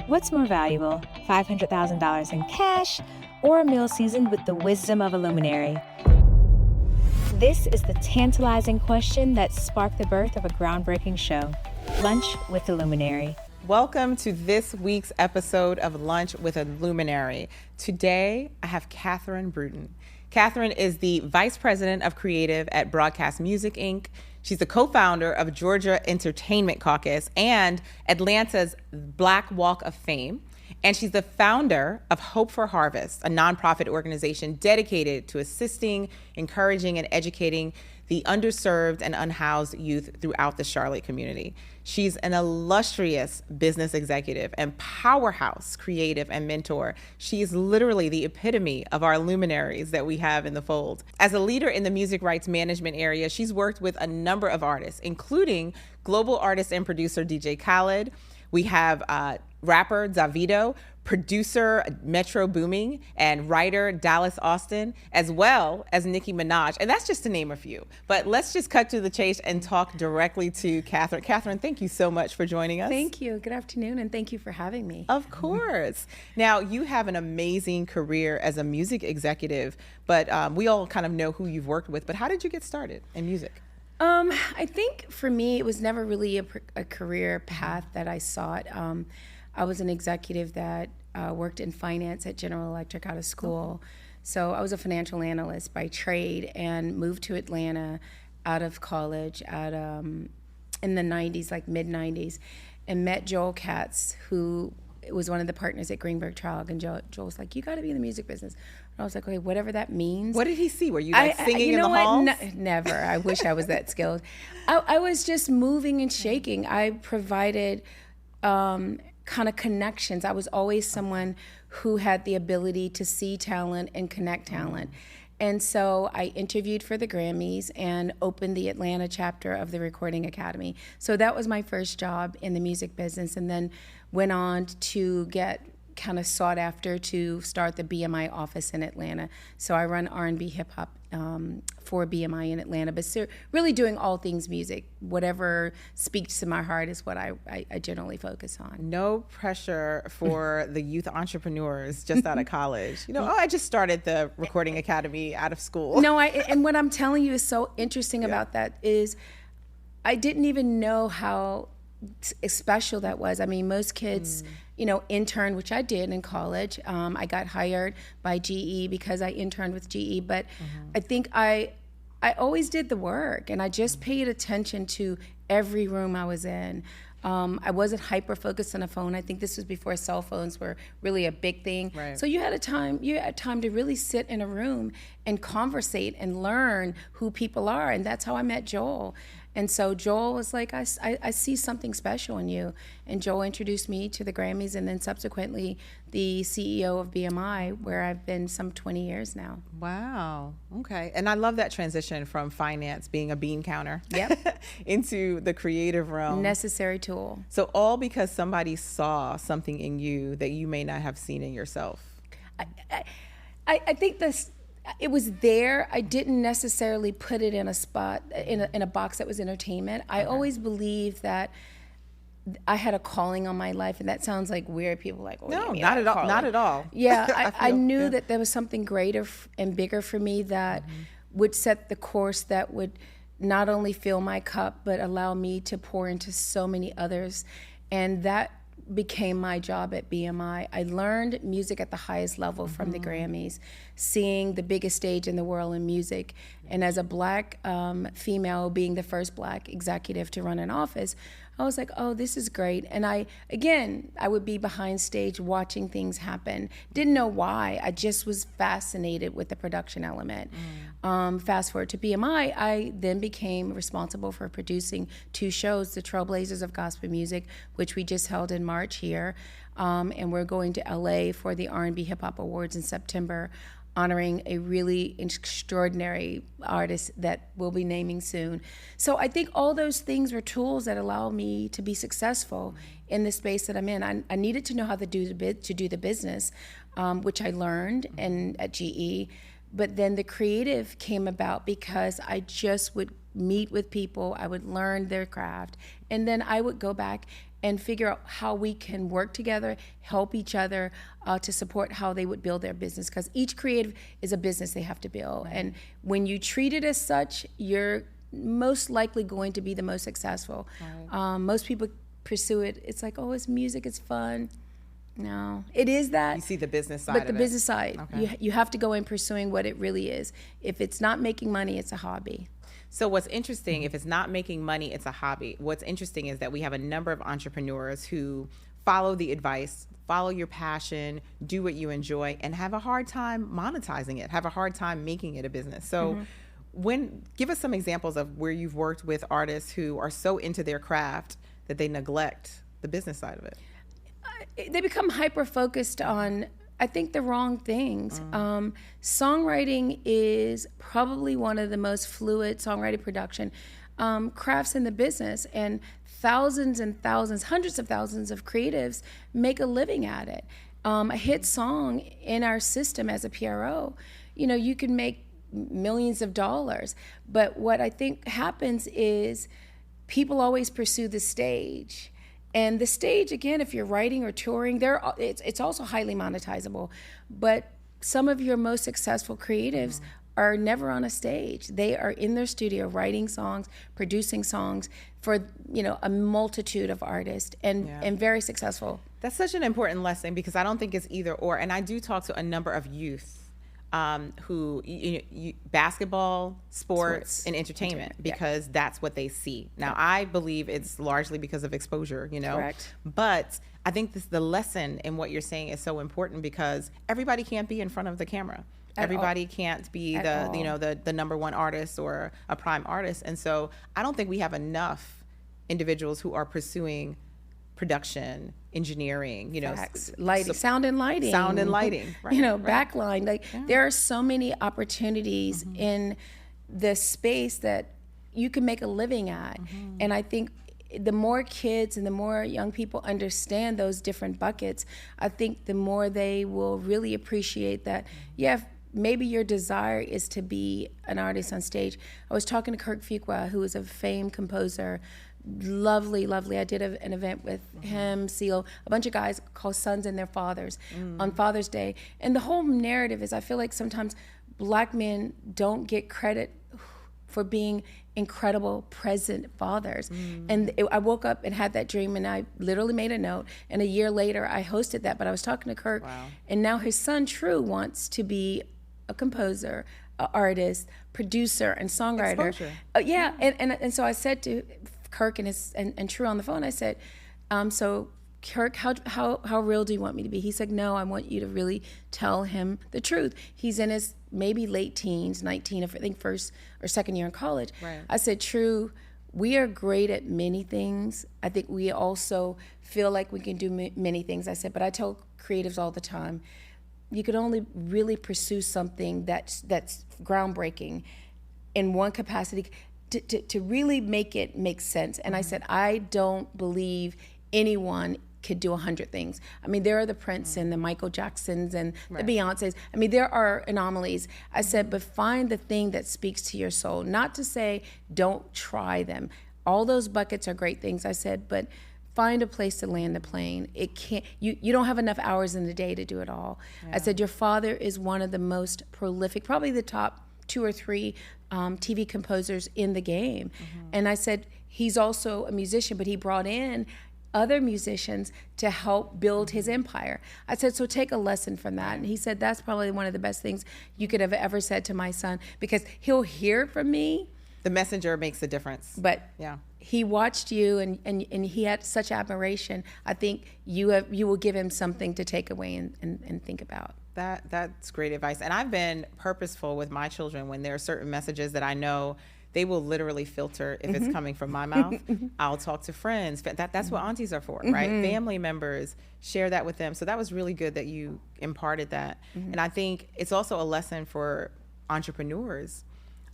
What's more valuable, $500,000 in cash or a meal seasoned with the wisdom of a luminary? This is the tantalizing question that sparked the birth of a groundbreaking show, Lunch with a Luminary. Welcome to this week's episode of Lunch with a Luminary. Today, I have Catherine Brewton. Catherine is the Vice President of Creative at Broadcast Music, Inc. She's the co-founder of Georgia Entertainment Caucus and Atlanta's Black Walk of Fame. And she's the founder of Hope for Harvest, a nonprofit organization dedicated to assisting, encouraging, and educating the underserved and unhoused youth throughout the Charlotte community. She's an illustrious business executive and powerhouse creative and mentor. She is literally the epitome of our luminaries that we have in the fold. As a leader in the music rights management area, she's worked with a number of artists, including global artist and producer DJ Khaled. We have rapper Davido, producer Metro Booming, and writer Dallas Austin, as well as Nicki Minaj. And that's just to name a few. But let's just cut to the chase and talk directly to Catherine. Catherine, thank you so much for joining us. Thank you. Good afternoon, and thank you for having me. Of course. Now, you have an amazing career as a music executive, but we all kind of know who you've worked with. But how did you get started in music? I think for me, it was never really a career path that I sought. I was an executive that worked in finance at General Electric out of school. Okay. So I was a financial analyst by trade and moved to Atlanta out of college in the 90s, like mid-90s, and met Joel Katz, who was one of the partners at Greenberg Traurig. And Joel was like, you got to be in the music business. And I was like, okay, whatever that means. What did he see? Were you singing in the halls? Never. I wish I was that skilled. I was just moving and shaking. I provided kind of connections. I was always someone who had the ability to see talent and connect talent. And so I interviewed for the Grammys and opened the Atlanta chapter of the Recording Academy. So that was my first job in the music business, and then went on to get kind of sought after to start the BMI office in Atlanta. So I run R&B hip hop for BMI in Atlanta, but really doing all things music. Whatever speaks to my heart is what I generally focus on. No pressure for the youth entrepreneurs just out of college. I just started the Recording Academy out of school. No, and what I'm telling you is so interesting about that is I didn't even know how special that was. I mean, most kids, intern, which I did in college. I got hired by GE because I interned with GE, but I think I always did the work, and I just paid attention to every room I was in. I wasn't hyper-focused on a phone. I think this was before cell phones were really a big thing. Right. So you had time to really sit in a room and conversate and learn who people are, and that's how I met Joel. And so Joel was like, I see something special in you. And Joel introduced me to the Grammys, and then subsequently the CEO of BMI, where I've been some 20 years now. Wow. Okay. And I love that transition from finance, being a bean counter, into the creative realm. Necessary tool. So all because somebody saw something in you that you may not have seen in yourself. I think it was there. I didn't necessarily put it in a spot, in a box that was entertainment. I always believed that I had a calling on my life, and that sounds like weird. People are like, oh, no, not at all. Not at all. Yeah, I knew that there was something greater and bigger for me that would set the course that would not only fill my cup, but allow me to pour into so many others. And that became my job at BMI. I learned music at the highest level from the Grammys, seeing the biggest stage in the world in music. And as a Black female, being the first Black executive to run an office, I was like, oh, this is great. And I would be behind stage watching things happen. Didn't know why. I just was fascinated with the production element. Fast forward to BMI, I then became responsible for producing 2 shows, The Trailblazers of Gospel Music, which we just held in March here. And we're going to LA for the R&B Hip Hop Awards in September, honoring a really extraordinary artist that we'll be naming soon. So I think all those things were tools that allow me to be successful in the space that I'm in. I needed to know how to do the business, which I learned at GE. But then the creative came about because I just would meet with people, I would learn their craft, and then I would go back and figure out how we can work together, help each other to support how they would build their business, because each creative is a business they have to build. And when you treat it as such, you're most likely going to be the most successful. Most people pursue it. It's like, oh, it's music, it's fun. No, it is that. You see the business side but of the it. business side, Okay. you have to go in pursuing what it really is. If it's not making money, it's a hobby. So what's interesting, if it's not making money, it's a hobby. What's interesting is that we have a number of entrepreneurs who follow the advice, follow your passion, do what you enjoy, and have a hard time monetizing it, have a hard time making it a business. So give us some examples of where you've worked with artists who are so into their craft that they neglect the business side of it. They become hyper-focused on, I think, the wrong things. Songwriting is probably one of the most fluid songwriting production crafts in the business, and thousands and thousands, hundreds of thousands of creatives make a living at it. A hit song in our system as a PRO, you can make millions of dollars. But what I think happens is people always pursue the stage. And the stage, again, if you're writing or touring, it's also highly monetizable. But some of your most successful creatives are never on a stage. They are in their studio writing songs, producing songs for a multitude of artists, and very successful. That's such an important lesson, because I don't think it's either or. And I do talk to a number of youth who basketball, sports, and entertainment, because that's what they see. Now, I believe it's largely because of exposure, Correct. But I think the lesson in what you're saying is so important, because everybody can't be in front of the camera. Everybody can't be the number one artist or a prime artist. And so I don't think we have enough individuals who are pursuing production, engineering, lighting, sound and lighting, right, backline. There are so many opportunities in the space that you can make a living at. And I think the more kids and the more young people understand those different buckets, I think the more they will really appreciate that, maybe your desire is to be an artist on stage. I was talking to Kirk Fuqua, who is a famed composer, lovely. I did an event with him, Seal, a bunch of guys called Sons and Their Fathers on Father's Day. And the whole narrative is, I feel like sometimes Black men don't get credit for being incredible present fathers. And I woke up and had that dream, and I literally made a note, and a year later I hosted that. But I was talking to Kirk, and now his son True wants to be a composer, an artist, producer, and songwriter. And so I said to Kirk and True on the phone, I said, so Kirk, how real do you want me to be? He said, no, I want you to really tell him the truth. He's in his maybe late teens, 19, I think first or second year in college. Right. I said, True, we are great at many things. I think we also feel like we can do many things. I said, but I tell creatives all the time, you could only really pursue something that's groundbreaking in one capacity to really make it make sense. And I said, I don't believe anyone could do 100 things. I mean, there are the Prince and the Michael Jacksons and the Beyoncés. I mean, there are anomalies. I said, but find the thing that speaks to your soul. Not to say don't try them. All those buckets are great things. I said, but find a place to land the plane. It can't. You don't have enough hours in the day to do it all. I said, your father is one of the most prolific, probably the top 2 or 3 TV composers in the game. And I said, he's also a musician, but he brought in other musicians to help build his empire. I said, so take a lesson from that. And he said, that's probably one of the best things you could have ever said to my son, because he'll hear from me. The messenger makes a difference. But he watched you and he had such admiration. I think you will give him something to take away and think about. That's great advice. And I've been purposeful with my children when there are certain messages that I know they will literally filter if it's coming from my mouth. I'll talk to friends. That's what aunties are for, right? Family members, share that with them. So that was really good that you imparted that. And I think it's also a lesson for entrepreneurs.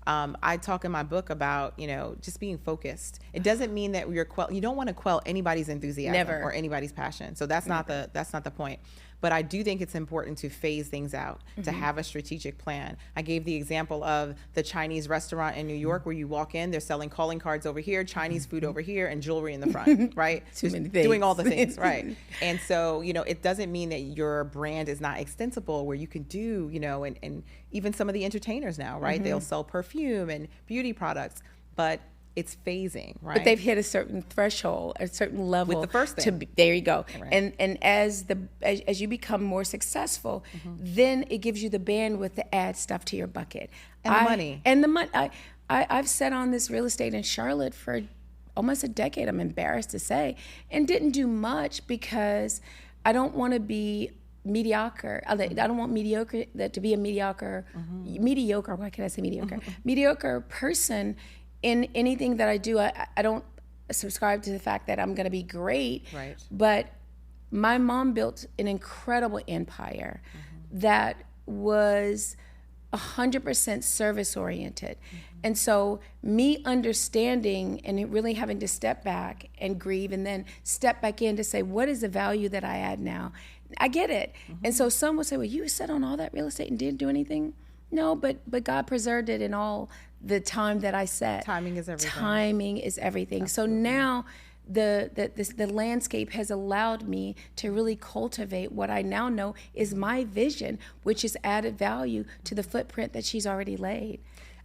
I talk in my book about, just being focused. It doesn't mean that you don't want to quell anybody's enthusiasm or anybody's passion. So that's not the point. But I do think it's important to phase things out, to have a strategic plan. I gave the example of the Chinese restaurant in New York where you walk in, they're selling calling cards over here, Chinese food over here, and jewelry in the front, right? Too many things. Doing all the things, right? And so, it doesn't mean that your brand is not extensible, where you can do, and even some of the entertainers now, right? They'll sell perfume and beauty products, but it's phasing, right? But they've hit a certain threshold, a certain level. With the first thing. There you go. Right. And as you become more successful, then it gives you the bandwidth to add stuff to your bucket. And the money. And the money. I've sat on this real estate in Charlotte for almost a decade, I'm embarrassed to say, and didn't do much because I don't want to be mediocre. I don't want to be a mediocre, why can I say mediocre? Mediocre person in anything that I do. I don't subscribe to the fact that I'm going to be great, right? But my mom built an incredible empire that was 100% service oriented. And so me understanding and really having to step back and grieve and then step back in to say, what is the value that I add now? I get it. And so some would say, well, you sat on all that real estate and didn't do anything. No, but God preserved it in all the time that I set. Timing is everything. Timing is everything. Absolutely. So now the landscape has allowed me to really cultivate what I now know is my vision, which is added value to the footprint that she's already laid.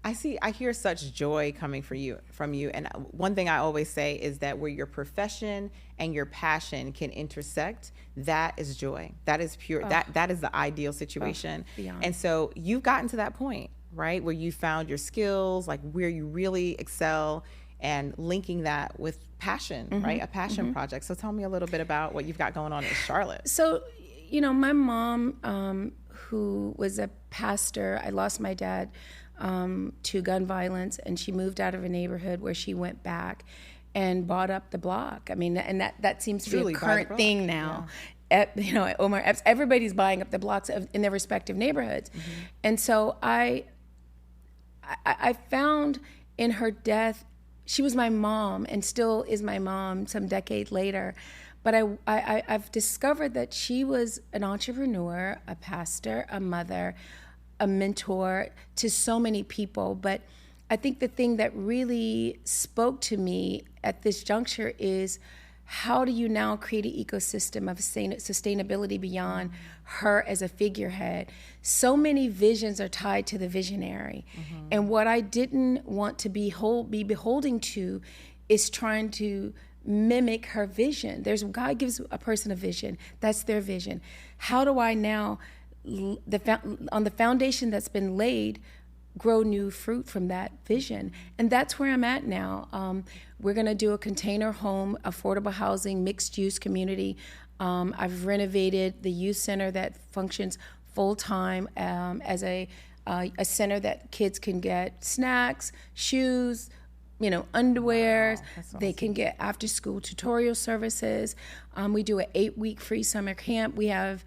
I hear such joy coming from you. And one thing I always say is that where your profession and your passion can intersect, that is joy. That is pure. That is the ideal situation. And so you've gotten to that point, right? Where you found your skills, like where you really excel, and linking that with passion, right? A passion project. So tell me a little bit about what you've got going on in Charlotte. So, my mom, who was a pastor, I lost my dad to gun violence, and she moved out of a neighborhood where she went back and bought up the block. I mean, and that seems to be a current thing now. Yeah. At Omar Epps, everybody's buying up the blocks in their respective neighborhoods. And so I found in her death, she was my mom and still is my mom some decade later. But I've discovered that she was an entrepreneur, a pastor, a mother, a mentor to so many people. But I think the thing that really spoke to me at this juncture is, how do you now create an ecosystem of sustainability beyond her as a figurehead? So many visions are tied to the visionary. And what I didn't want to be beholding to is trying to mimic her vision. God gives a person a vision. That's their vision. How do I now, on the foundation that's been laid, grow new fruit from that vision? And that's where I'm at now. We're going to do a container home, affordable housing, mixed use community. I've renovated the youth center that functions full time as a center that kids can get snacks, shoes, underwear. Wow, awesome. They can get after school tutorial services. We do an 8-week free summer camp. We have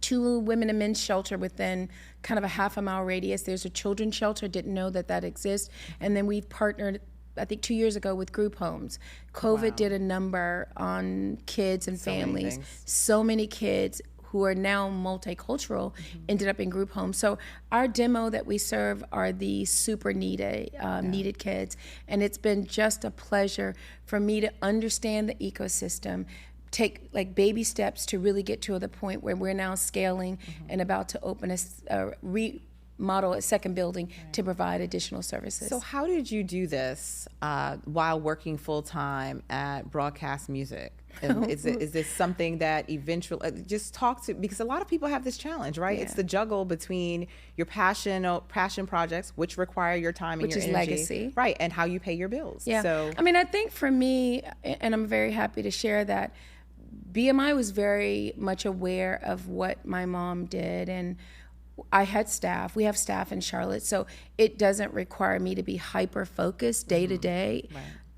2 women and men's shelter within kind of a half-a-mile radius. There's a children's shelter, didn't know that exists. And then we've partnered, I think 2 years ago, with group homes. COVID did a number on kids and families. So many kids who are now multicultural ended up in group homes. So our demo that we serve are the super needed kids. And it's been just a pleasure for me to understand the ecosystem, take like baby steps to really get to the point where we're now scaling and about to open remodel a second building to provide additional services. So how did you do this while working full-time at Broadcast Music? Is this something that eventually, just talk to, because a lot of people have this challenge, right? Yeah. It's the juggle between your passion projects, which require your time and your energy. Which is legacy. Right, and how you pay your bills. Yeah, so, I mean, I think for me, and I'm very happy to share that, BMI was very much aware of what my mom did, and I had staff. We have staff in Charlotte, so it doesn't require me to be hyper-focused day to day,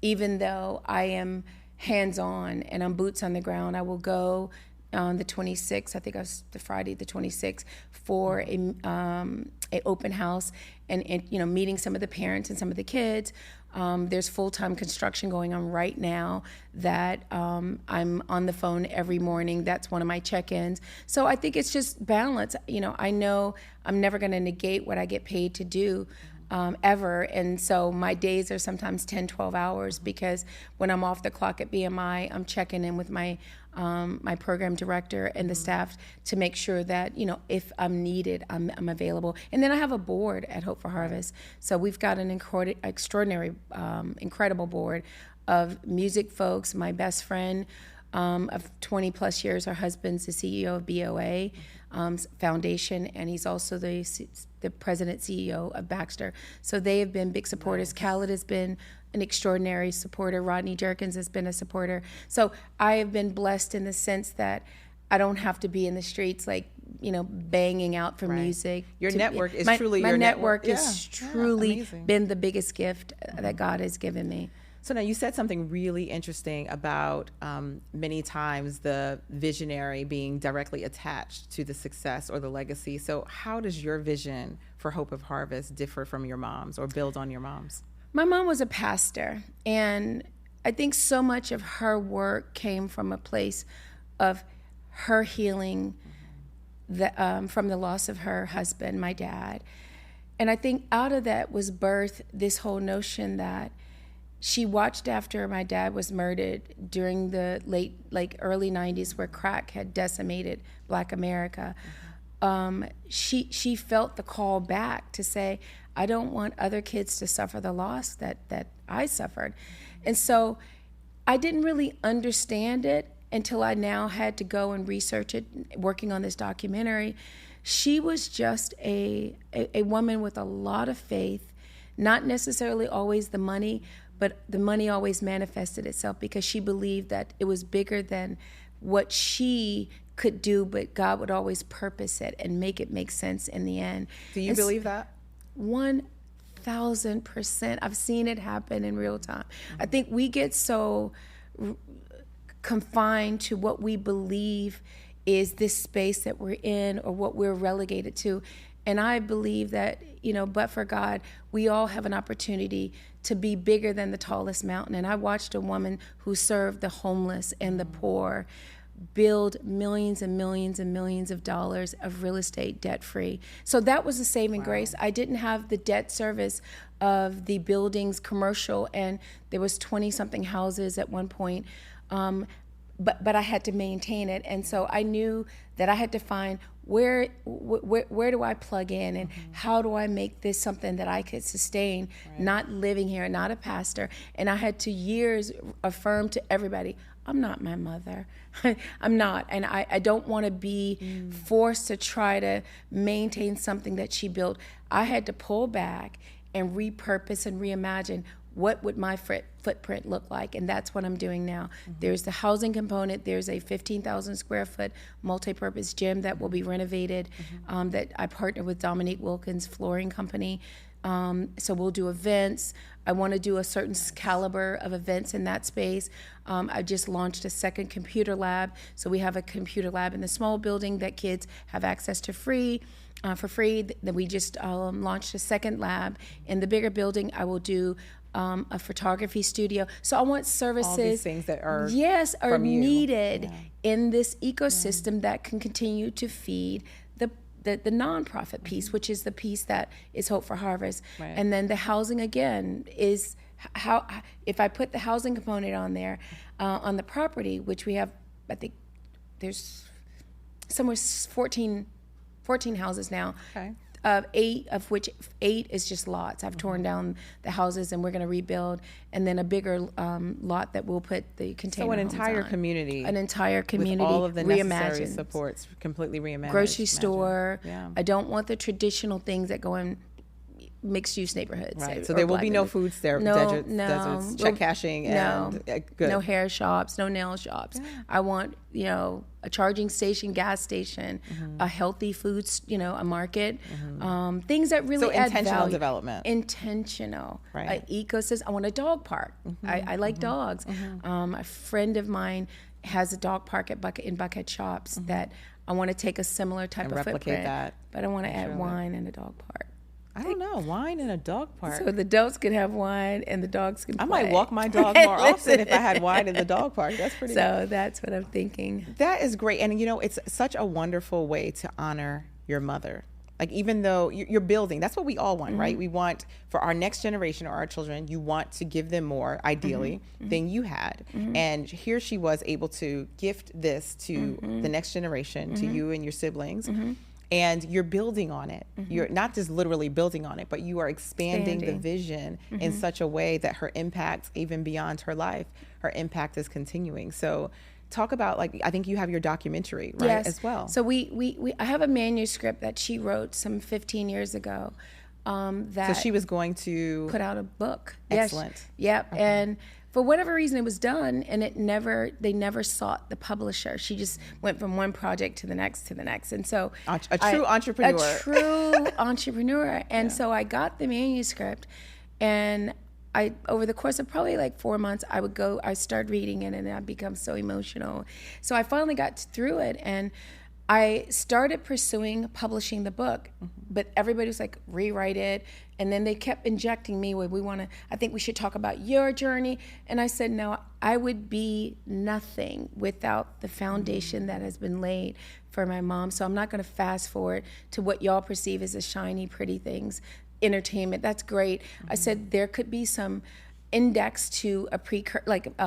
even though I am hands-on and I'm boots on the ground. I will go on the 26th, I think it was the Friday the 26th, for a open house and meeting some of the parents and some of the kids. There's full-time construction going on right now that I'm on the phone every morning. That's one of my check-ins. So I think it's just balance. I know I'm never going to negate what I get paid to do ever. And so my days are sometimes 10, 12 hours because when I'm off the clock at BMI, I'm checking in with my program director and the staff to make sure that, if I'm needed, I'm available. And then I have a board at Hope for Harvest. So we've got an extraordinary, incredible board of music folks. My best friend of 20 plus years, her husband's the CEO of BOA Foundation, and he's also the president CEO of Baxter. So they have been big supporters. Khaled has been an extraordinary supporter. Rodney Jerkins has been a supporter. So I have been blessed in the sense that I don't have to be in the streets banging out for music. Your network is truly my your network. Yeah. Has truly amazing. Been the biggest gift that God has given me. So now you said something really interesting about many times the visionary being directly attached to the success or the legacy. So how does your vision for Hope of Harvest differ from your mom's or build on your mom's? My mom was a pastor, and I think so much of her work came from a place of her healing from the loss of her husband, my dad. And I think out of that was birthed this whole notion that she watched after my dad was murdered during the early 90s where crack had decimated Black America. She felt the call back to say, I don't want other kids to suffer the loss that I suffered. And so I didn't really understand it until I now had to go and research it, working on this documentary. She was just a woman with a lot of faith, not necessarily always the money, but the money always manifested itself because she believed that it was bigger than what she could do, but God would always purpose it and make it make sense in the end. Do you believe that? 1,000%. I've seen it happen in real time. I think we get so confined to what we believe is this space that we're in or what we're relegated to. And I believe that, but for God, we all have an opportunity to be bigger than the tallest mountain. And I watched a woman who served the homeless and the poor build millions and millions and millions of dollars of real estate debt-free. So that was a saving grace. I didn't have the debt service of the buildings commercial, and there was 20-something houses at one point. But I had to maintain it, and so I knew that I had to find where do I plug in, and how do I make this something that I could sustain, not living here, not a pastor. And I had to years affirm to everybody, I'm not my mother. I'm not, and I don't want to be forced to try to maintain something that she built. I had to pull back and repurpose and reimagine what would my footprint look like, and that's what I'm doing now. There's the housing component. There's a 15,000 square foot multi-purpose gym that will be renovated that I partner with Dominique Wilkins Flooring Company. So we'll do events. I want to do a certain caliber of events in that space. I just launched a second computer lab. So we have a computer lab in the small building that kids have access to for free. Then we just launched a second lab. In the bigger building, I will do a photography studio. So I want services. All these things that are are needed in this ecosystem that can continue to feed the nonprofit piece, which is the piece that is Hope for Harvest. And then the housing, again, is how, if I put the housing component on there, on the property, which we have, I think there's somewhere 14 houses now. Okay. 8 of which 8 is just lots. I've torn down the houses and we're going to rebuild, and then a bigger lot that we'll put the container homes on. An entire community with all of the necessary supports, completely reimagined. Grocery store. Yeah. I don't want the traditional things that go in mixed-use neighborhoods. Right. So there will be no food deserts, check cashing, and good. No hair shops, no nail shops. Yeah. I want, a charging station, gas station, a healthy foods, a market, things that really add intentional value. Development. Intentional. Right. Ecosystem. I want a dog park. I like dogs. A friend of mine has a dog park in Buckhead Shops that I want to take a similar type of replicate footprint. That. But I want to add wine in a dog park. I don't know. Wine in a dog park. So the adults can have wine and the dogs can play. I might walk my dog more often if I had wine in the dog park. That's pretty So that's what I'm thinking. That is great. And, you know, it's such a wonderful way to honor your mother. Like, even though you're building, that's what we all want, right? We want for our next generation or our children, you want to give them more, ideally, than you had. And here she was able to gift this to the next generation, to you and your siblings. And you're building on it. You're not just literally building on it, but you are expanding the vision in such a way that her impact, even beyond her life, her impact is continuing. So talk about, like, I think you have your documentary, right, Yes. as well. So I have a manuscript that she wrote some 15 years ago. That So she was going to put out a book. Excellent. Yes. Yep. Okay. And for whatever reason, it was done, and they never sought the publisher. She just went from one project to the next to the next, and so a true entrepreneur. A true entrepreneur. And so I got the manuscript, and over the course of probably like 4 months, I started reading it, and I'd become so emotional. So I finally got through it, and I started pursuing publishing the book, but everybody was like, rewrite it. And then they kept injecting me with, I think we should talk about your journey. And I said, no, I would be nothing without the foundation that has been laid for my mom. So I'm not going to fast forward to what y'all perceive as the shiny, pretty things, entertainment. That's great. I said there could be some index to a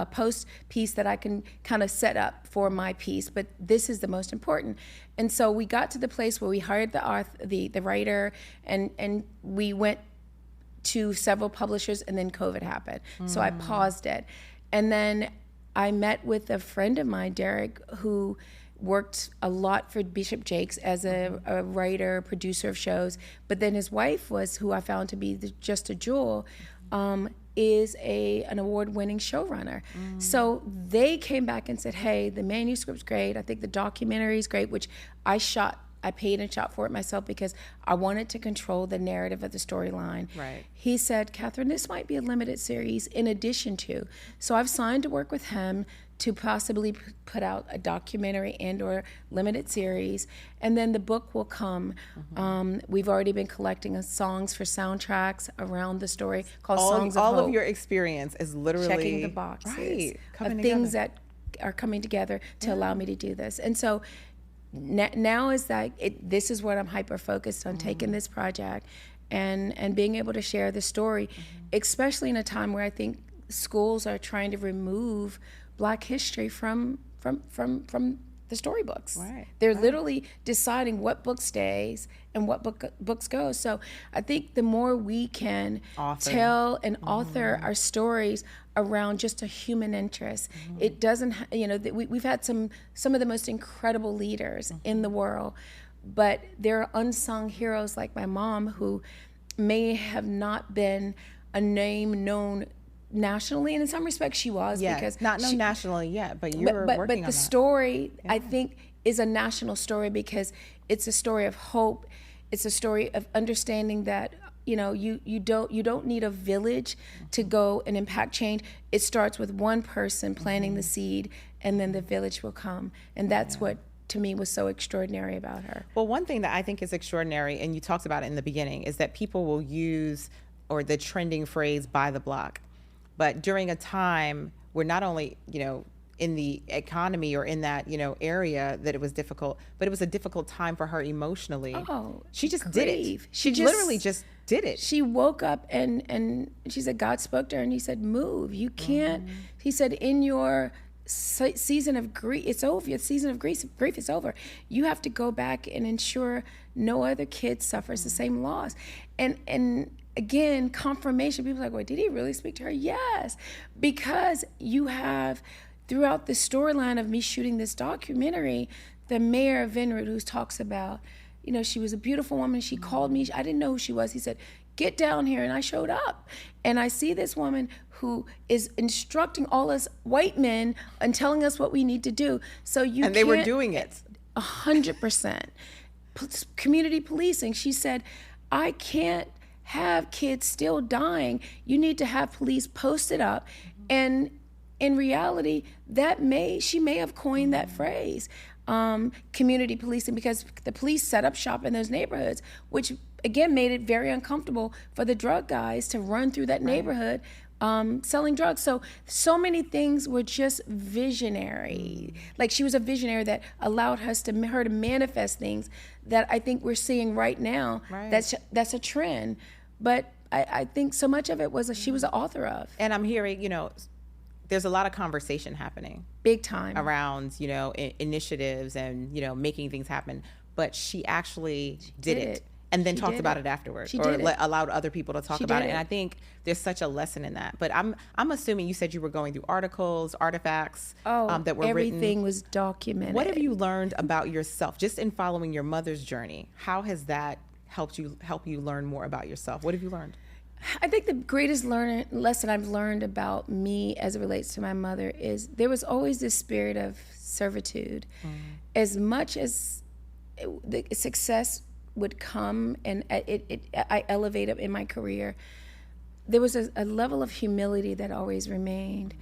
post piece that I can kind of set up for my piece, but this is the most important. And so we got to the place where we hired the writer, and we went to several publishers, and then COVID happened. So I paused it. And then I met with a friend of mine, Derek, who worked a lot for Bishop Jakes as a writer, producer of shows. But then his wife who I found to be just a jewel, is an award-winning showrunner. So they came back and said, hey, the manuscript's great. I think the documentary is great, which I paid and shot for it myself because I wanted to control the narrative of the storyline. Right. He said, Catherine, this might be a limited series in addition to. So I've signed to work with him to possibly put out a documentary and or limited series. And then the book will come. We've already been collecting songs for soundtracks around the story called Songs of Hope. All of your experience is literally checking the boxes right, of things that are coming together to allow me to do this. And so now is that this is what I'm hyper focused on, taking this project and being able to share the story, especially in a time where I think schools are trying to remove Black history from the storybooks. Right. They're literally deciding what book stays and what books go. So I think the more we can tell and author our stories around just a human interest, it doesn't. We've had some of the most incredible leaders in the world, but there are unsung heroes like my mom who may have not been a name known nationally, and in some respects she was, because not known nationally yet, but you're working on that. But the story, I think, is a national story because it's a story of hope. It's a story of understanding that you don't need a village to go and impact change. It starts with one person planting the seed, and then the village will come. And that's what, to me, was so extraordinary about her. Well, one thing that I think is extraordinary, and you talked about it in the beginning, is that people will use the trending phrase "buy the block." But during a time where not only, in the economy or in that, area that it was difficult, but it was a difficult time for her emotionally. Oh, she just did it. She literally just did it. She woke up and she said, God spoke to her and he said, move. You can't, he said, in your season of grief, it's over. Your season of grief is over. You have to go back and ensure no other kid suffers the same loss. And again, confirmation. People are like, wait, did he really speak to her? Yes, because you have, throughout the storyline of me shooting this documentary, the mayor of Vineyard who talks about, she was a beautiful woman. She called me. I didn't know who she was. He said, get down here. And I showed up. And I see this woman who is instructing all us white men and telling us what we need to do. So and they were doing it. 100%. Community policing. She said, I can't have kids still dying. You need to have police posted up. And in reality, she may have coined that phrase. community policing, because the police set up shop in those neighborhoods, which again made it very uncomfortable for the drug guys to run through that neighborhood selling drugs. So many things were just visionary. Like, she was a visionary that allowed her to manifest things that I think we're seeing right now. Right. That's a trend. But I think so much of it was she was the author of. And I'm hearing, there's a lot of conversation happening. Big time. Around, initiatives and, making things happen. But she actually did it. And then talked about it afterwards, or allowed other people to talk about it. And I think there's such a lesson in that. But I'm assuming you said you were going through articles, artifacts that were written. Everything was documented. What have you learned about yourself just in following your mother's journey? How has that help you learn more about yourself? What have you learned? I think the greatest lesson I've learned about me as it relates to my mother is there was always this spirit of servitude. As much as the success would come and I elevated in my career, there was a level of humility that always remained.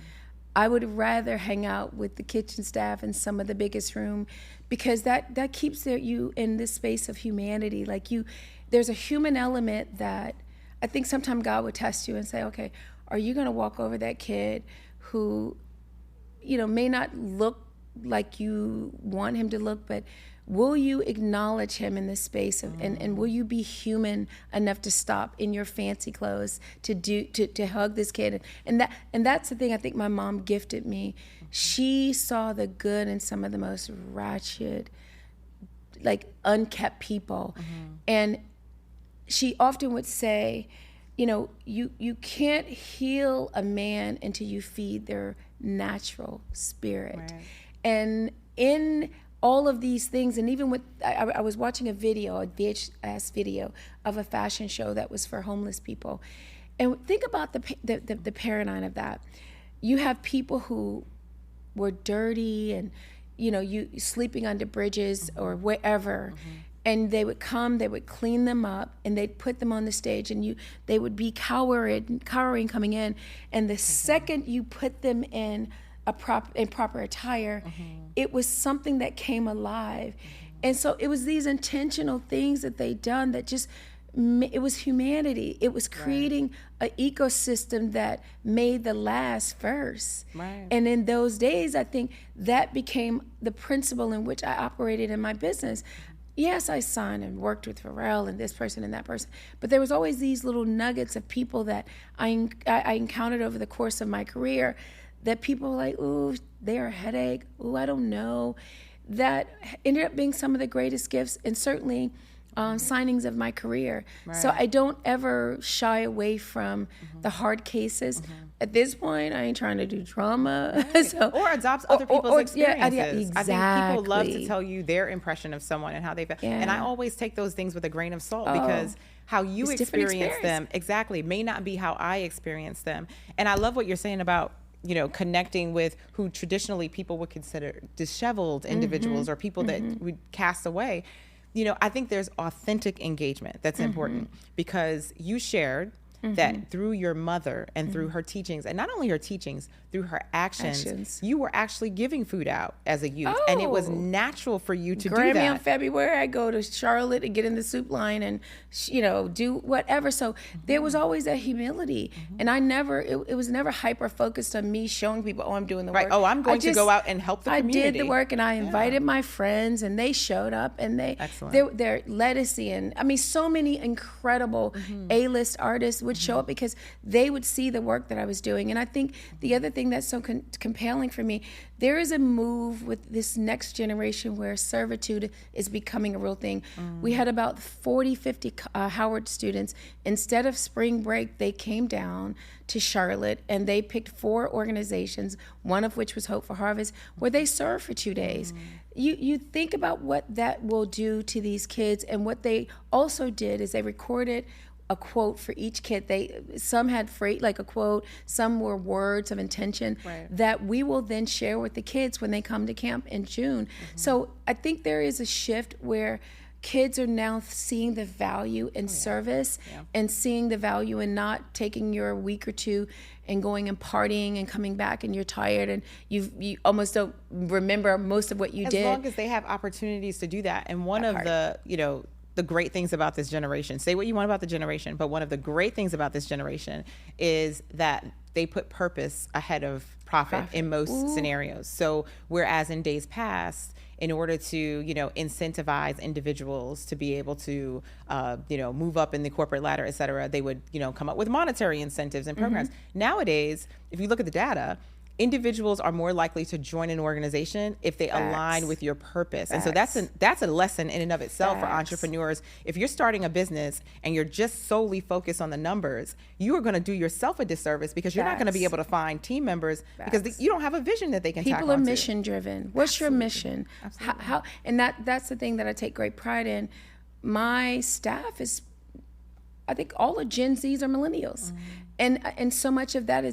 I would rather hang out with the kitchen staff in some of the biggest room, because that keeps you in this space of humanity. Like, there's a human element that I think sometimes God would test you and say, okay, are you going to walk over that kid who, may not look like you want him to look, but will you acknowledge him in this space of, and will you be human enough to stop in your fancy clothes to hug this kid? And that's the thing I think my mom gifted me. She saw the good in some of the most ratchet, like, unkept people. And she often would say, you can't heal a man until you feed their natural spirit. Right. And in all of these things, and even with, I was watching a VHS video of a fashion show that was for homeless people. And think about the paradigm of that. You have people who were dirty and, you sleeping under bridges or wherever. And they would come, they would clean them up, and they'd put them on the stage, and they would be cowering coming in. And the second you put them in proper attire, it was something that came alive. And so it was these intentional things that they'd done that just, it was humanity. It was creating an ecosystem that made the last first. Right. And in those days, I think that became the principle in which I operated in my business. Yes, I signed and worked with Pharrell and this person and that person, but there was always these little nuggets of people that I encountered over the course of my career that people were like, ooh, they're a headache, ooh, I don't know. That ended up being some of the greatest gifts and certainly signings of my career. Right. So I don't ever shy away from the hard cases. At this point, I ain't trying to do drama. Right. Or adopt other people's experiences. Exactly. I think people love to tell you their impression of someone and how they feel. Yeah. And I always take those things with a grain of salt because how you experience them may not be how I experience them. And I love what you're saying about connecting with who traditionally people would consider disheveled individuals or people that would cast away. I think there's authentic engagement that's important, because you shared that through your mother and through her teachings, and not only her teachings, through her actions, you were actually giving food out as a youth. And it was natural for you to do that. In February, I go to Charlotte and get in the soup line and, do whatever. So there was always that humility. And it was never hyper-focused on me showing people, I'm doing the work. Right. Oh, I'm going to go out and help the community. I did the work, and I invited my friends, and they showed up, and they're lettucey, and so many incredible A-list artists would show up because they would see the work that I was doing. And I think the other thing that's so compelling for me, there is a move with this next generation where servitude is becoming a real thing. We had about 40, 50 Howard students. Instead of spring break, they came down to Charlotte and they picked 4 organizations, one of which was Hope for Harvest, where they served for 2 days. You think about what that will do to these kids. And what they also did is they recorded a quote for each kid. Some had like a quote, some were words of intention that we will then share with the kids when they come to camp in June. So I think there is a shift where kids are now seeing the value in service and seeing the value in not taking your week or two and going and partying and coming back and you're tired and you almost don't remember most of what you did. As long as they have opportunities to do that. And one of the, the great things about this generation, say what you want about the generation, but one of the great things about this generation is that they put purpose ahead of profit in most scenarios. So whereas in days past, in order to, incentivize individuals to be able to, move up in the corporate ladder, et cetera, they would, come up with monetary incentives and programs. Nowadays, if you look at the data, individuals are more likely to join an organization if they align with your purpose. And so that's a lesson in and of itself for entrepreneurs. If you're starting a business and you're just solely focused on the numbers, you are going to do yourself a disservice because you're not going to be able to find team members because you don't have a vision that they can People are mission driven. What's your mission? How and that's the thing that I take great pride in. My staff is, I think all of Gen Zs are millennials. And so much of that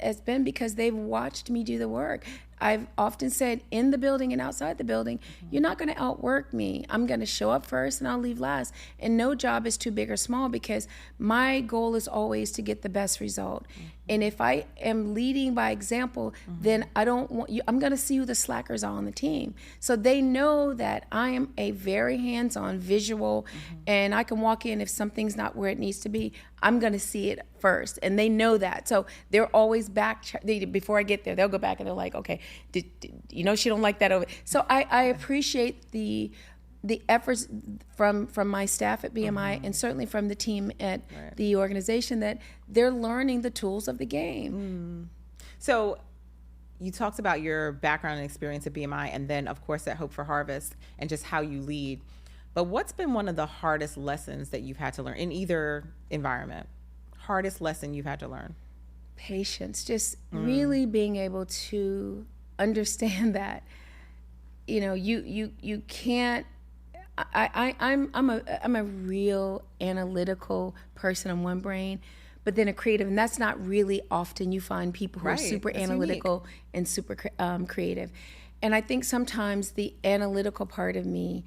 has been because they've watched me do the work. I've often said in the building and outside the building, you're not going to outwork me. I'm going to show up first and I'll leave last. And no job is too big or small because my goal is always to get the best result. And if I am leading by example, then I don't want you, I'm going to see who the slackers are on the team. So they know that I am a very hands-on visual and I can walk in if something's not where it needs to be, I'm going to see it first. And they know that. So they're always back, before I get there, they'll go back and they're like, okay, she don't like that over. So I appreciate the efforts from my staff at BMI and certainly from the team at the organization that they're learning the tools of the game. So you talked about your background and experience at BMI and then of course at Hope for Harvest and just how you lead. But what's been one of the hardest lessons that you've had to learn in either environment? Hardest lesson you've had to learn? Patience, just really being able to understand that, you can't. I'm a real analytical person on one brain, but then a creative, and that's not really often you find people who are super analytical and super creative. And I think sometimes the analytical part of me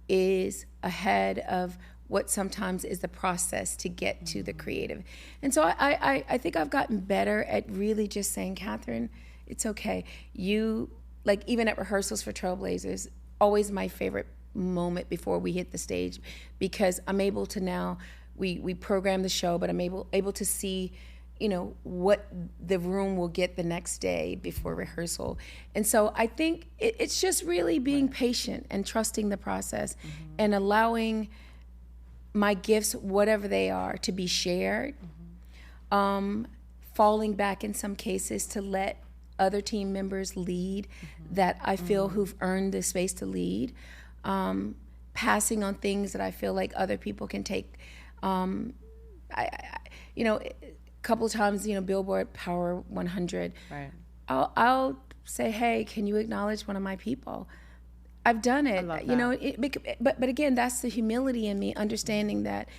is ahead of what sometimes is the process to get to the creative. And so I think I've gotten better at really just saying, Catherine, it's okay. You, like even at rehearsals for Trailblazers, always my favorite moment before we hit the stage because I'm able to now, we program the show, but I'm able to see, what the room will get the next day before rehearsal. And so I think it's just really being patient and trusting the process and allowing my gifts, whatever they are, to be shared, falling back in some cases to let other team members lead that I feel who've earned the space to lead, passing on things that I feel like other people can take. A couple of times, Billboard Power 100, I'll say, hey, can you acknowledge one of my people? I've done it, but again, that's the humility in me, understanding that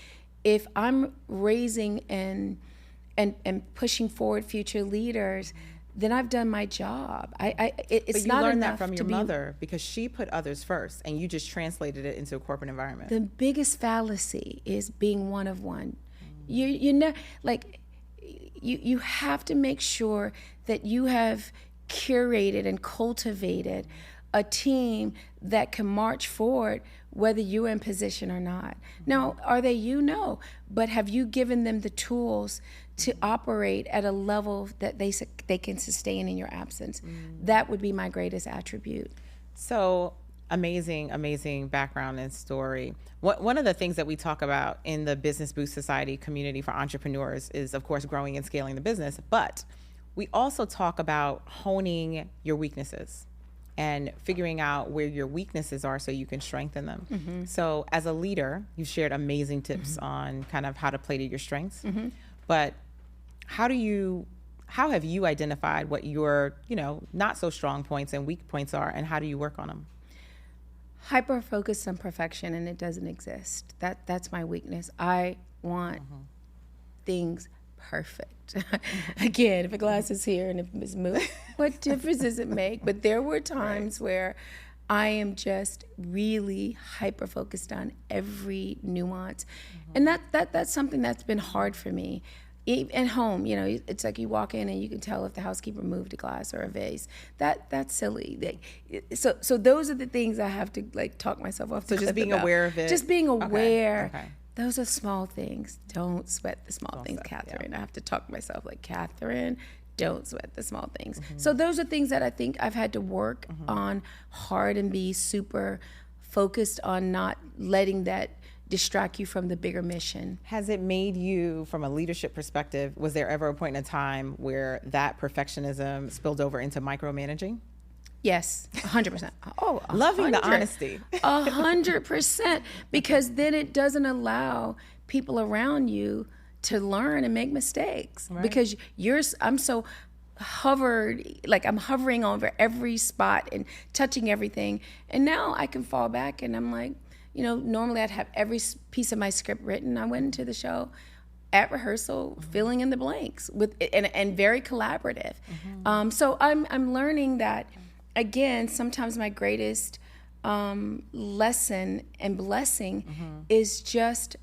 if I'm raising and pushing forward future leaders, then I've done my job. It's but you not learned enough that from to your mother because she put others first, and you just translated it into a corporate environment. The biggest fallacy is being one of one. You know, like you have to make sure that you have curated and cultivated a team that can march forward whether you're in position or not. Now, are they No. But have you given them the tools to operate at a level that they can sustain in your absence? That would be my greatest attribute. So amazing background and story. One of the things that we talk about in the Business Boost Society community for entrepreneurs is, of course, growing and scaling the business, but we also talk about honing your weaknesses and figuring out where your weaknesses are so you can strengthen them. So as a leader, you've shared amazing tips on kind of how to play to your strengths, but how have you identified what your, not so strong points and weak points are, and how do you work on them? Hyper-focused on perfection, and it doesn't exist. That's my weakness. I want things perfect. Again, if a glass is here and if it's moved, what difference does it make? But there were times where I am just really hyper focused on every nuance. And that's something that's been hard for me. At home, it's like you walk in and you can tell if the housekeeper moved a glass or a vase. That's silly. So those are the things I have to talk myself off. So just being aware of it. Just being aware. Okay. Those are small things. Don't sweat the small things, sweat, Catherine. yeah. I have to talk to myself Catherine, don't sweat the small things. So those are things that I think I've had to work on hard and be super focused on not letting that distract you from the bigger mission. Has it made you, from a leadership perspective, was there ever a point in time where that perfectionism spilled over into micromanaging? Yes, 100%. Oh, 100. Loving the honesty. 100%, because then it doesn't allow people around you to learn and make mistakes. Right. Because I'm so I'm hovering over every spot and touching everything. And now I can fall back and I'm like, normally I'd have every piece of my script written. I went into the show at rehearsal, filling in the blanks and very collaborative. So I'm learning that, again, sometimes my greatest lesson and blessing is just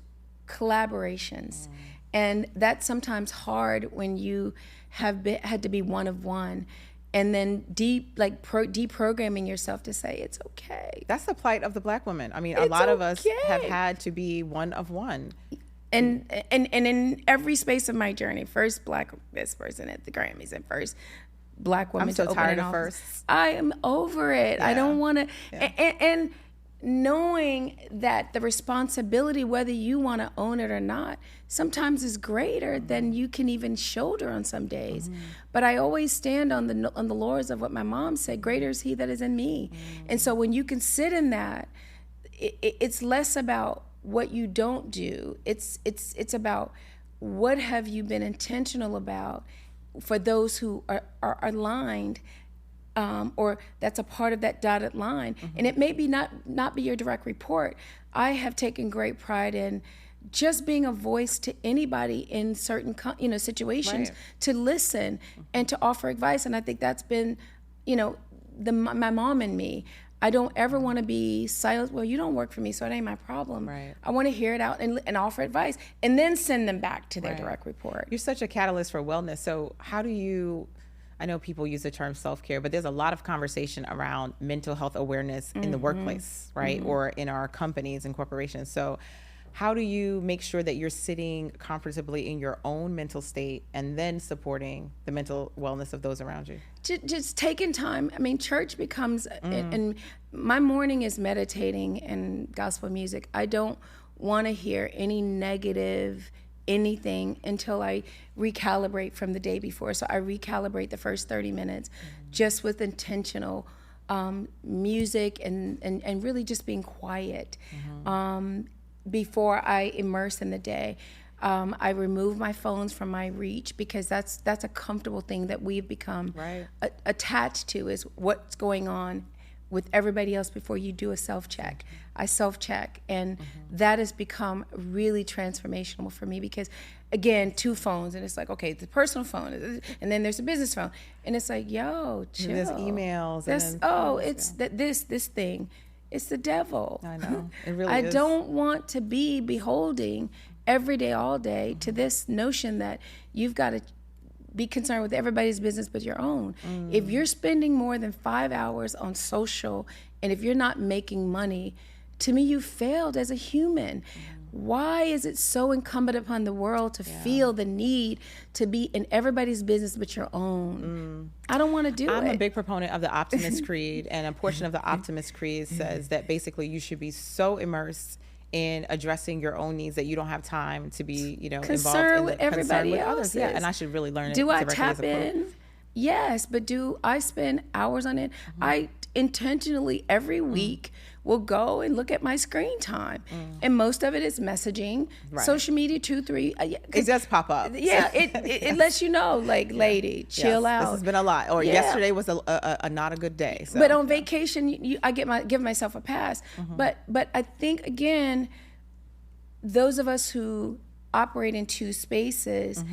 collaborations. And that's sometimes hard when you had to be one of one. And then deprogramming yourself to say it's okay. That's the plight of the Black woman. I mean, a lot of us have had to be one of one. And in every space of my journey, first Black this person at the Grammys and first Black woman. I'm so to tired open of an office. firsts. I am over it. Yeah. I don't want to. Yeah. And knowing that the responsibility, whether you want to own it or not, sometimes is greater than you can even shoulder on some days. But I always stand on the laurels of what my mom said: "Greater is He that is in me." And so when you can sit in that, it's less about what you don't do. It's about what have you been intentional about for those who are aligned. Or that's a part of that dotted line. And it may be not be your direct report. I have taken great pride in just being a voice to anybody in certain situations, to listen and to offer advice. And I think that's been my mom and me. I don't ever want to be silent. Well, you don't work for me, so it ain't my problem. Right. I want to hear it out and offer advice and then send them back to their direct report. You're such a catalyst for wellness. So how do you, I know people use the term self-care, but there's a lot of conversation around mental health awareness in the workplace, right? Or in our companies and corporations. So how do you make sure that you're sitting comfortably in your own mental state and then supporting the mental wellness of those around you? Just taking time. I mean, church becomes, and my morning is meditating and gospel music. I don't want to hear any negative anything until I recalibrate from the day before. So I recalibrate the first 30 minutes just with intentional music and really just being quiet. Before I immerse in the day, I remove my phones from my reach, because that's a comfortable thing that we've become attached to, is what's going on with everybody else before you do a self-check. I self-check, and that has become really transformational for me, because again, 2 phones, and it's like, okay, the personal phone, and then there's a business phone, and it's like, yo, chill. And there's emails. This thing. It's the devil. I know. It really I is. don't want to be beholding every day, all day to this notion that you've got to be concerned with everybody's business but your own. If you're spending more than 5 hours on social, and if you're not making money, to me, you failed as a human. Why is it so incumbent upon the world to feel the need to be in everybody's business but your own? I don't want to do it. I'm a big proponent of the Optimist Creed, and a portion of the Optimist Creed says that basically you should be so immersed in addressing your own needs that you don't have time to be, involved in with everybody concern with else's. others. Yeah, and I should really learn it. Do I directly as tap a quote. in? Yes, but do I spend hours on it? I intentionally every week will go and look at my screen time, and most of it is messaging, social media, 2, 3. It does pop up. Yeah, it lets you know, lady, chill out. This has been a lot. Or yesterday was a not a good day. So. But on vacation, I give myself a pass. But I think, again, those of us who operate in 2 spaces,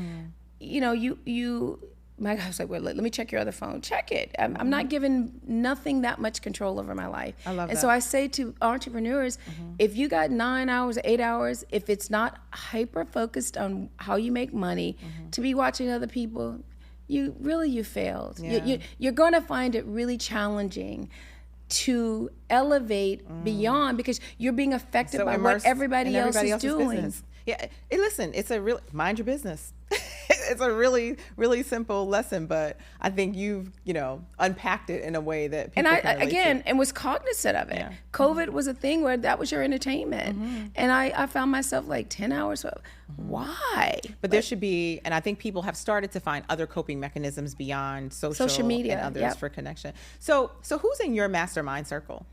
you my guy was like, well, let me check your other phone. Check it. I'm not giving nothing that much control over my life. I love and that. so I say to entrepreneurs, if you got 9 hours, 8 hours, if it's not hyper focused on how you make money, to be watching other people, you failed. Yeah. You're going to find it really challenging to elevate beyond, because you're being affected by what everybody else is else's doing. business. Yeah, listen, it's a real mind your business. It's a really, really simple lesson, but I think you've, unpacked it in a way that people And can relate to. and was cognizant of it. Yeah. COVID was a thing where that was your entertainment. And I found myself like 10 hours. Why? But there should be, and I think people have started to find other coping mechanisms beyond social media, and others yep. for connection. So who's in your mastermind circle?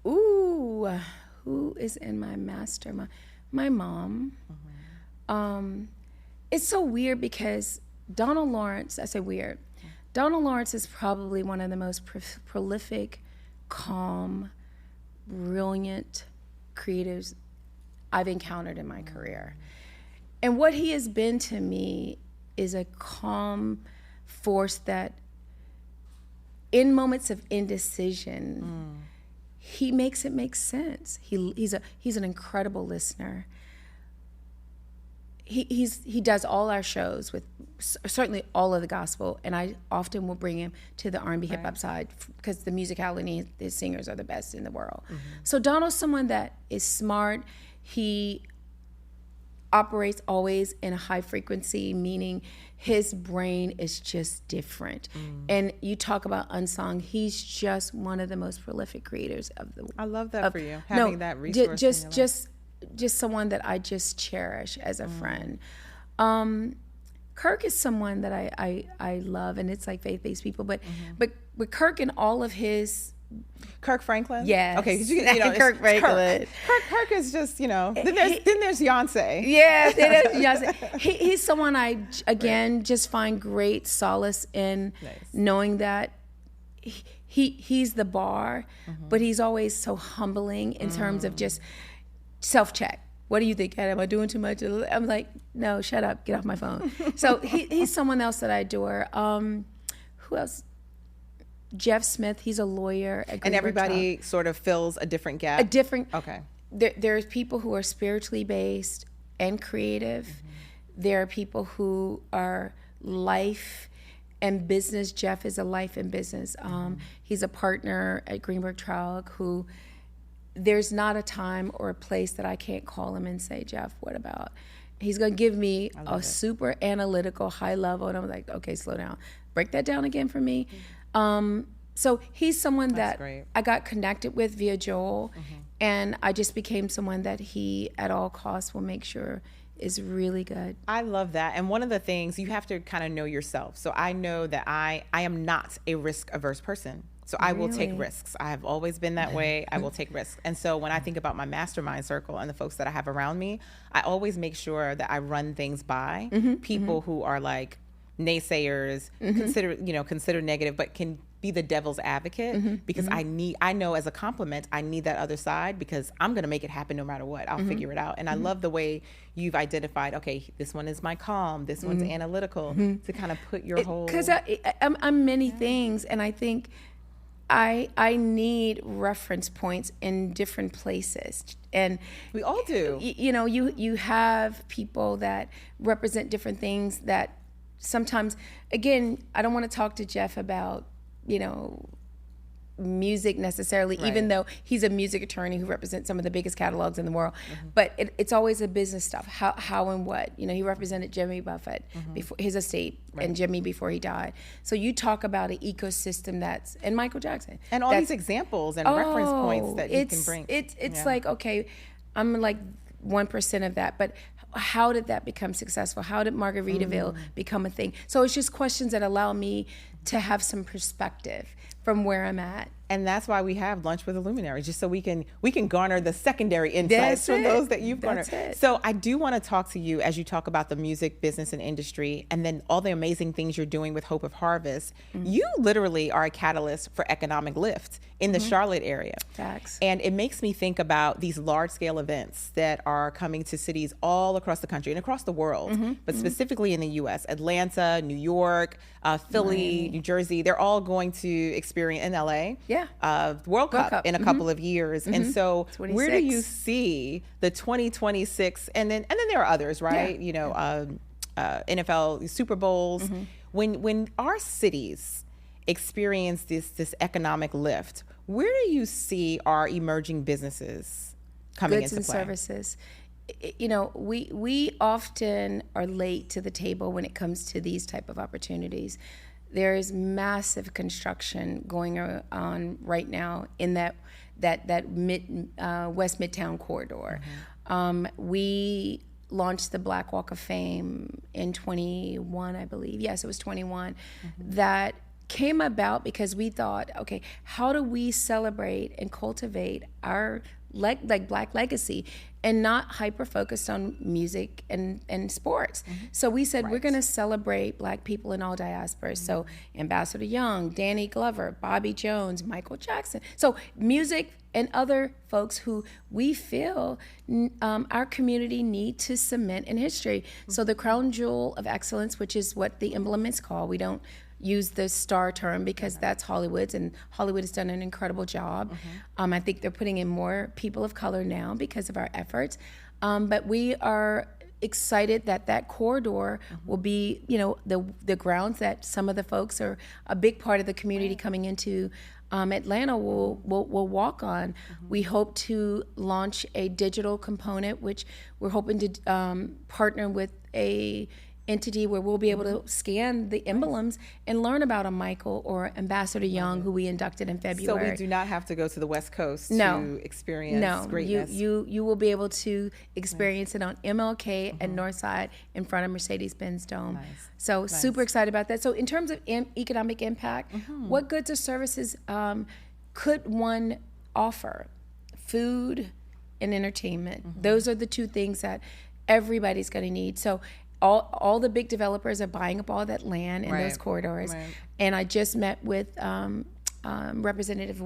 Ooh, who is in my mastermind? My mom. It's so weird because Donald Lawrence, I say weird, Donald Lawrence is probably one of the most prolific, calm, brilliant creatives I've encountered in my career. And what he has been to me is a calm force that in moments of indecision, he makes it make sense. He's an incredible listener. He does all our shows with certainly all of the gospel, and I often will bring him to the R&B hip hop side because the musicality, the singers are the best in the world. So Donald's someone that is smart. He operates always in a high frequency, meaning his brain is just different. And you talk about unsung, he's just one of the most prolific creators of the. I love that for you, having that resource. Just someone that I just cherish as a friend. Kirk is someone that I love, and it's like faith-based people, but Kirk and all of his. Kirk Franklin? Yes. Okay, because Kirk Franklin. Kirk is just, then there's Beyonce. Yeah, Beyonce. He's someone I, again, just find great solace in knowing that he's the bar, but he's always so humbling in terms of just self-check. What do you think, Ed? Am I doing too much? I'm like, no, shut up. Get off my phone. So he's someone else that I adore. Who else? Jeff Smith, he's a lawyer at Greenberg And everybody Trial. sort of fills a different gap. Okay. There's people who are spiritually based and creative. There are people who are life and business. Jeff is a life and business. He's a partner at Greenberg Trial who there's not a time or a place that I can't call him and say, Jeff, what about? He's going to give me a super analytical, high level, and I'm like, okay, slow down. Break that down again for me. So he's someone that I got connected with via Joel, and I just became someone that he, at all costs, will make sure is really good. I love that. And one of the things, you have to kind of know yourself. So I know that I am not a risk-averse person. So I will take risks. I have always been that way. I will take risks. And so when I think about my mastermind circle and the folks that I have around me, I always make sure that I run things by people who are like naysayers, consider negative, but can be the devil's advocate because I know as a compliment, I need that other side because I'm going to make it happen no matter what. I'll figure it out. And I love the way you've identified, okay, this one is my calm, this one's analytical, to kind of put your whole... Because I'm many things, and I think I need reference points in different places, and we all do. You have people that represent different things that sometimes, again, I don't want to talk to Jeff about music necessarily, even though he's a music attorney who represents some of the biggest catalogs in the world. But it's always a business stuff. How and what. He represented Jimmy Buffett before his estate and Jimmy before he died. So you talk about an ecosystem and Michael Jackson. And all these examples and reference points that you can bring. It's like, okay, I'm like 1% of that, but how did that become successful? How did Margaritaville become a thing? So it's just questions that allow me to have some perspective from where I'm at. And that's why we have Lunch with a Luminary, just so we can garner the secondary insights from those that you've garnered. So I do want to talk to you as you talk about the music business and industry, and then all the amazing things you're doing with Hope of Harvest. You literally are a catalyst for economic lift in the Charlotte area. Facts. And it makes me think about these large-scale events that are coming to cities all across the country and across the world, but specifically in the U.S. Atlanta, New York, Philly, New Jersey, they're all going to experience, in L.A., World Cup in a couple of years. And so 26. where do you see the 2026, and then there are others, right? You know, NFL Super Bowls. When our cities experience this economic lift, where do you see our emerging businesses coming Goods into and play? services. You know, we often are late to the table when it comes to these type of opportunities. There is massive construction going on right now in that West Midtown corridor. We launched the Black Walk of Fame in 21, I believe. Yes, it was 21. That came about because we thought, okay, how do we celebrate and cultivate our Black legacy and not hyper focused on music and sports? So we said, we're going to celebrate Black people in all diasporas. So Ambassador Young, Danny Glover, Bobby Jones, Michael Jackson. So music and other folks who we feel our community need to cement in history. So the crown jewel of excellence, which is what the emblem is called, we don't use the star term because that's Hollywood's, and Hollywood has done an incredible job. I think they're putting in more people of color now because of our efforts. But we are excited that corridor will be, you know, the grounds that some of the folks are a big part of the community coming into Atlanta will walk on. We hope to launch a digital component, which we're hoping to partner with a entity where we'll be able to scan the emblems and learn about a Michael or Ambassador Young, who we inducted in February. So we do not have to go to the West Coast to experience greatness. You will be able to experience it on MLK and Northside in front of Mercedes-Benz Dome. So super excited about that. So in terms of economic impact, what goods or services could one offer? Food and entertainment. Those are the two things that everybody's going to need. So all the big developers are buying up all that land in those corridors. And I just met with Representative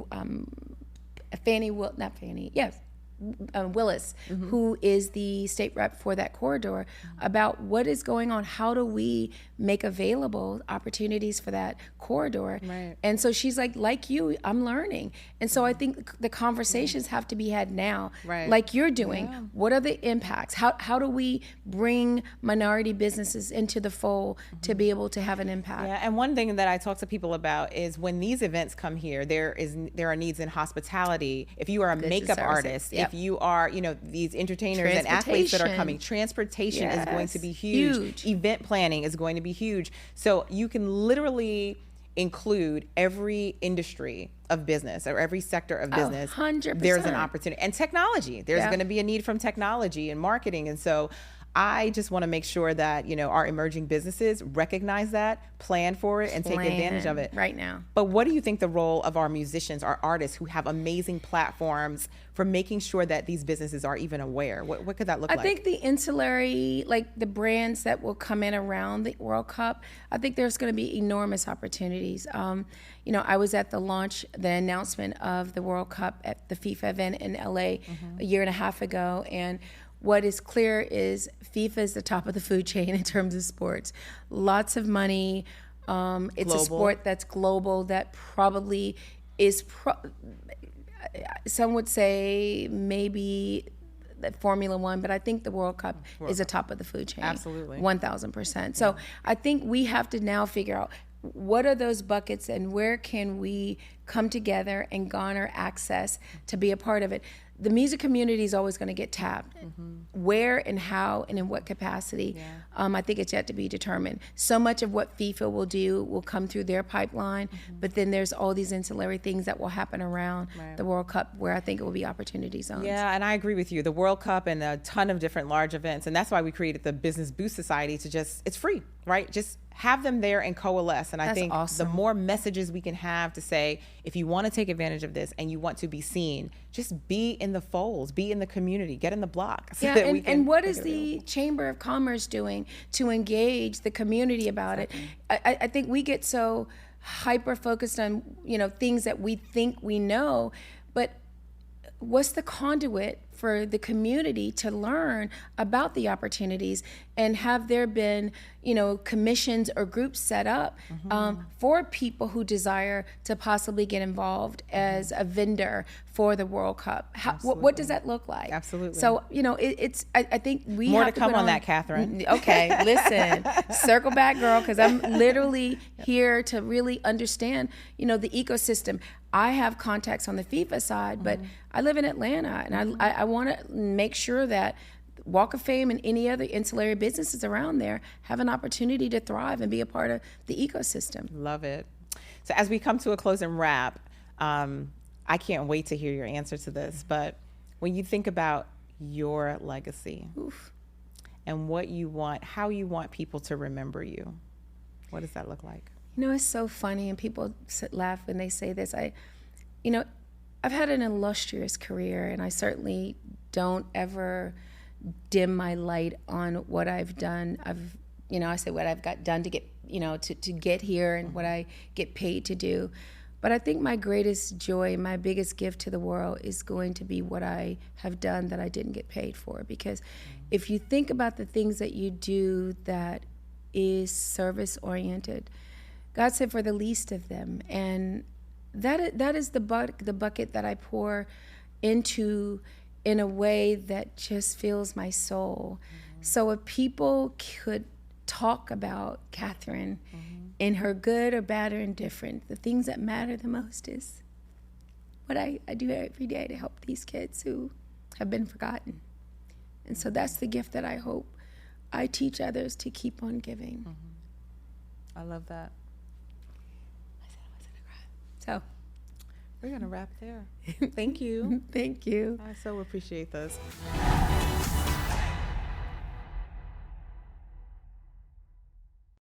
Willis, who is the state rep for that corridor, about what is going on. How do we make available opportunities for that corridor? And so she's like you, I'm learning. And so I think the conversations have to be had now, like you're doing. What are the impacts? How do we bring minority businesses into the fold to be able to have an impact? Yeah, and one thing that I talk to people about is when these events come here, there are needs in hospitality. If you are a makeup artist, if you are, you know, these entertainers and athletes that are coming, transportation is going to be huge. Event planning is going to be huge. So you can literally include every industry of business or every sector of business. 100%. There's an opportunity. And technology. There's going to be a need from technology and marketing. And so I just want to make sure that, you know, our emerging businesses recognize that, plan for it, and take advantage of it right now. But what do you think the role of our musicians, our artists who have amazing platforms for making sure that these businesses are even aware? What could that look like? I think the ancillary, like the brands that will come in around the World Cup, I think there's going to be enormous opportunities. You know, I was at the announcement of the World Cup at the FIFA event in LA a year and a half ago, and what is clear is FIFA is the top of the food chain in terms of sports. Lots of money. It's a sport that's global, that probably is, some would say maybe Formula One, but I think the World Cup is the top of the food chain. Absolutely. 1,000%. So I think we have to now figure out what are those buckets and where can we come together and garner access to be a part of it. The music community is always going to get tapped. Where and how and in what capacity, I think it's yet to be determined. So much of what FIFA will do will come through their pipeline, but then there's all these ancillary things that will happen around the World Cup where I think it will be opportunity zones. Yeah, and I agree with you. The World Cup and a ton of different large events, and that's why we created the Business Boost Society to it's free, right? Just have them there and coalesce. And I That's think awesome. the more messages we can have to say, if you want to take advantage of this and you want to be seen, just be in the folds, be in the community, get in the block. So Yeah, that we can and what make is it the available. Chamber of Commerce doing to engage the community about it? I think we get so hyper focused on, things that we think we know, but what's the conduit for the community to learn about the opportunities, and have there been, commissions or groups set up for people who desire to possibly get involved as a vendor for the World Cup? What does that look like? Absolutely. So, I think we More have to come put on that, Catherine. Okay, listen, circle back, girl, because I'm literally here to really understand, the ecosystem. I have contacts on the FIFA side, but I live in Atlanta, and I want to make sure that Walk of Fame and any other ancillary businesses around there have an opportunity to thrive and be a part of the ecosystem. Love it. So as we come to a close and wrap, I can't wait to hear your answer to this, but when you think about your legacy and what you want, how you want people to remember you, what does that look like? It's so funny, and people laugh when they say this. I've had an illustrious career, and I certainly don't ever dim my light on what I've done. I say what I've got done to get, to get here, and what I get paid to do. But I think my greatest joy, my biggest gift to the world is going to be what I have done that I didn't get paid for. Because if you think about the things that you do that is service-oriented, God said, for the least of them. And that is the bucket that I pour into in a way that just fills my soul. So if people could talk about Catherine in her good or bad or indifferent, the things that matter the most is what I do every day to help these kids who have been forgotten. And so that's the gift that I hope I teach others to keep on giving. I love that. So we're going to wrap there. Thank you. thank you. I so appreciate this.